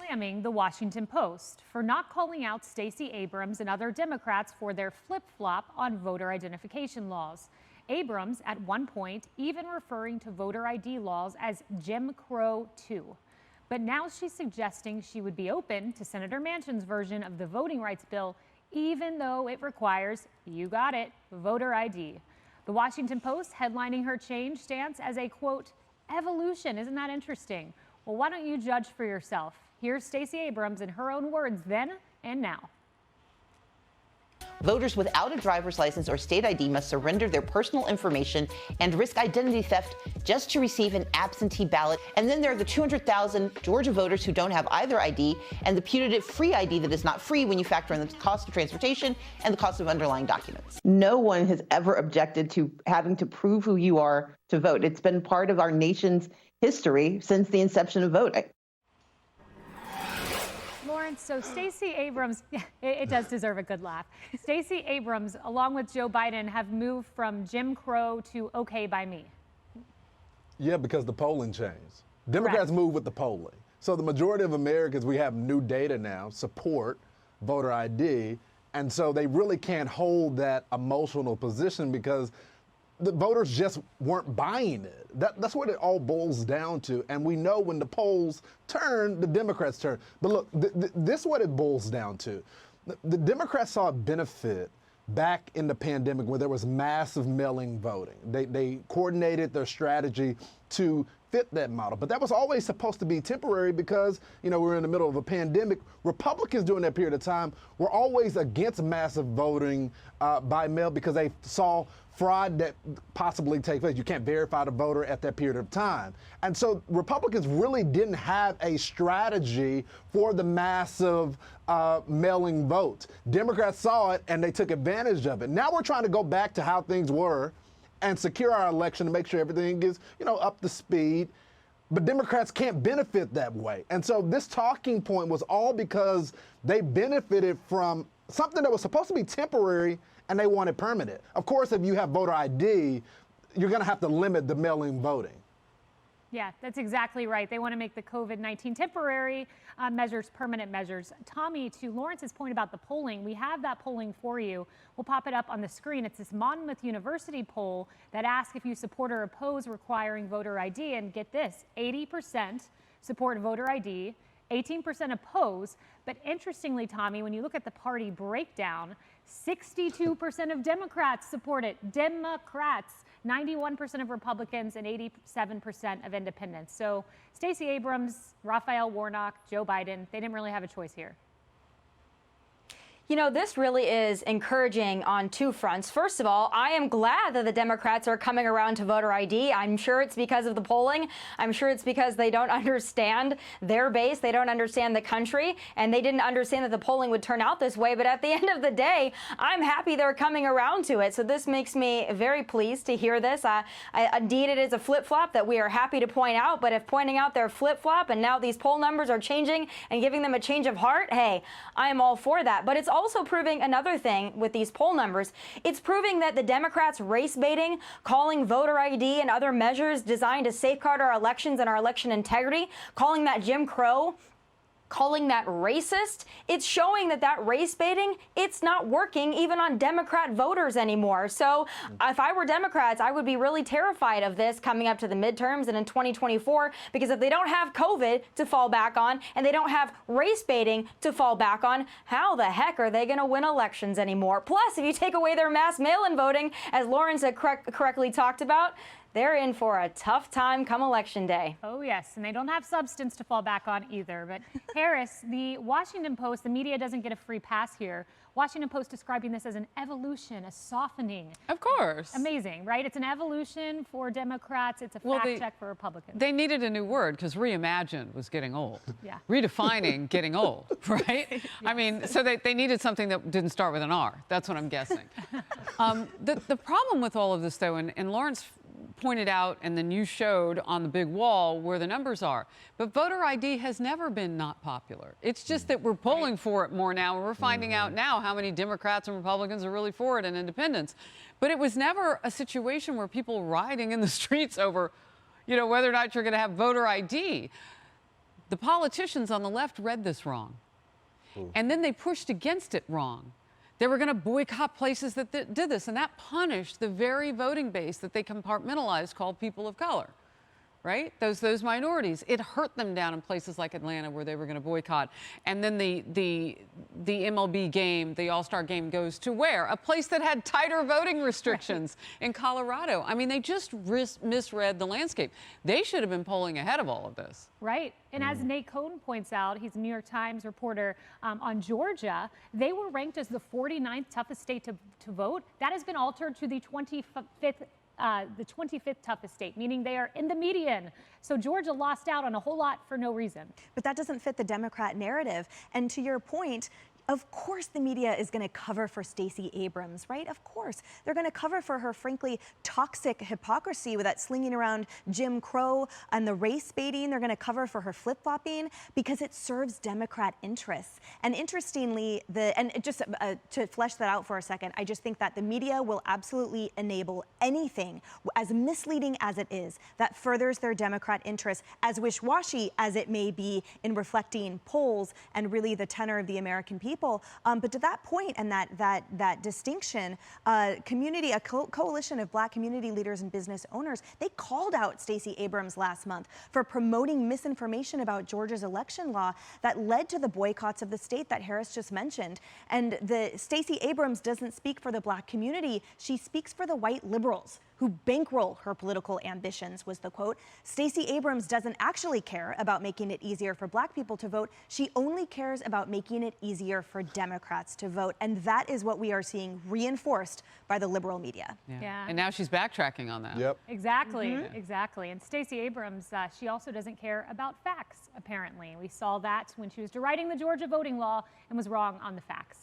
slamming the Washington Post for not calling out Stacey Abrams and other Democrats for their flip-flop on voter identification laws. Abrams, at one point, even referring to voter ID laws as Jim Crow 2. But now she's suggesting she would be open to Senator Manchin's version of the voting rights bill, even though it requires, you got it, voter ID. The Washington Post headlining her change stance as a, quote, evolution. Isn't that interesting? Well, why don't you judge for yourself? Here's Stacey Abrams in her own words then and now. Voters without a driver's license or state ID must surrender their personal information and risk identity theft just to receive an absentee ballot. And then there are the 200,000 Georgia voters who don't have either ID and the putative free ID that is not free when you factor in the cost of transportation and the cost of underlying documents. No one has ever objected to having to prove who you are to vote. It's been part of our nation's history since the inception of voting. So Stacey Abrams, it does deserve a good laugh. Stacey Abrams, along with Joe Biden, have moved from Jim Crow to okay by me. Yeah, because the polling changed. Democrats move with the polling. So the majority of Americans, we have new data now, support voter ID. And so they really can't hold that emotional position because the voters just weren't buying it. That's what it all boils down to. And we know when the polls turn, the Democrats turn. But look, this is what it boils down to. The Democrats saw a benefit back in the pandemic where there was massive mail-in voting. They coordinated their strategy to fit that model. But that was always supposed to be temporary because, you know, we're in the middle of a pandemic. Republicans during that period of time were always against massive voting by mail because they saw fraud that possibly take place. You can't verify the voter at that period of time. And so Republicans really didn't have a strategy for the massive mailing votes. Democrats saw it and they took advantage of it. Now we're trying to go back to how things were and secure our election to make sure everything is, you know, up to speed. But Democrats can't benefit that way. And so this talking point was all because they benefited from something that was supposed to be temporary and they wanted permanent. Of course, if you have voter ID, you're going to have to limit the mail-in voting. Yeah, that's exactly right. They want to make the COVID-19 temporary measures permanent measures. Tommy, to Lawrence's point about the polling, we have that polling for you. We'll pop it up on the screen. It's this Monmouth University poll that asks if you support or oppose requiring voter ID. And get this, 80% support voter ID, 18% oppose. But interestingly, Tommy, when you look at the party breakdown, 62% of Democrats support it. Democrats. 91% of Republicans and 87% of independents. So Stacey Abrams, Raphael Warnock, Joe Biden, they didn't really have a choice here. You know, this really is encouraging on two fronts. First of all, I am glad that the Democrats are coming around to voter ID. I'm sure it's because of the polling. I'm sure it's because they don't understand their base. They don't understand the country, and they didn't understand that the polling would turn out this way. But at the end of the day, I'm happy they're coming around to it. So this makes me very pleased to hear this. Indeed, it is a flip-flop that we are happy to point out. But if pointing out their flip-flop and now these poll numbers are changing and giving them a change of heart, hey, I am all for that. But it's also proving another thing with these poll numbers. It's proving that the Democrats race baiting, calling voter ID and other measures designed to safeguard our elections and our election integrity, calling that Jim Crow, calling that racist, it's showing that that race baiting, it's not working even on Democrat voters anymore. So if I were Democrats, I would be really terrified of this coming up to the midterms and in 2024, because if they don't have COVID to fall back on and they don't have race baiting to fall back on, how the heck are they going to win elections anymore? Plus, if you take away their mass mail-in voting, as Lawrence had correctly talked about, they're in for a tough time come Election Day. Oh, yes, and they don't have substance to fall back on either. But Harris, the Washington Post, the media doesn't get a free pass here. Washington Post describing this as an evolution, a softening. Of course. Amazing, right? It's an evolution for Democrats. It's a fact check for Republicans. They needed a new word because reimagine was getting old. Yeah. Redefining getting old, right? Yes. I mean, so they needed something that didn't start with an R. That's what I'm guessing. The problem with all of this, though, and Lawrence pointed out and then you showed on the big wall where the numbers are. But voter ID has never been not popular. It's just that we're polling for it more now, and we're finding out now how many Democrats and Republicans are really for it and independents. But it was never a situation where people rioting in the streets over, you know, whether or not you're going to have voter ID. The politicians on the left read this wrong. And then they pushed against it wrong. They were going to boycott places that did this, and that punished the very voting base that they compartmentalized called people of color, right? Those minorities. It hurt them down in places like Atlanta where they were going to boycott. And then the MLB game, the All-Star game, goes to where? A place that had tighter voting restrictions in Colorado. I mean, they just misread the landscape. They should have been polling ahead of all of this. Right. And as Nate Cohn points out, he's a New York Times reporter on Georgia, they were ranked as the 49th toughest state to vote. That has been altered to the 25th toughest state, meaning they are in the median. So Georgia lost out on a whole lot for no reason. But that doesn't fit the Democrat narrative. And to your point, of course the media is going to cover for Stacey Abrams, right? Of course. They're going to cover for her, frankly, toxic hypocrisy with that slinging around Jim Crow and the race baiting. They're going to cover for her flip-flopping because it serves Democrat interests. And interestingly, to flesh that out for a second, I just think that the media will absolutely enable anything, as misleading as it is, that furthers their Democrat interests, as wishy-washy as it may be in reflecting polls and really the tenor of the American people. But to that point and that distinction, a coalition of Black community leaders and business owners, they called out Stacey Abrams last month for promoting misinformation about Georgia's election law that led to the boycotts of the state that Harris just mentioned. And Stacey Abrams doesn't speak for the Black community. She speaks for the white liberals who bankroll her political ambitions, was the quote. Stacey Abrams doesn't actually care about making it easier for Black people to vote. She only cares about making it easier for Democrats to vote. And that is what we are seeing reinforced by the liberal media. Yeah. And now she's backtracking on that. Yep. Exactly, exactly. And Stacey Abrams, she also doesn't care about facts, apparently. We saw that when she was deriding the Georgia voting law and was wrong on the facts.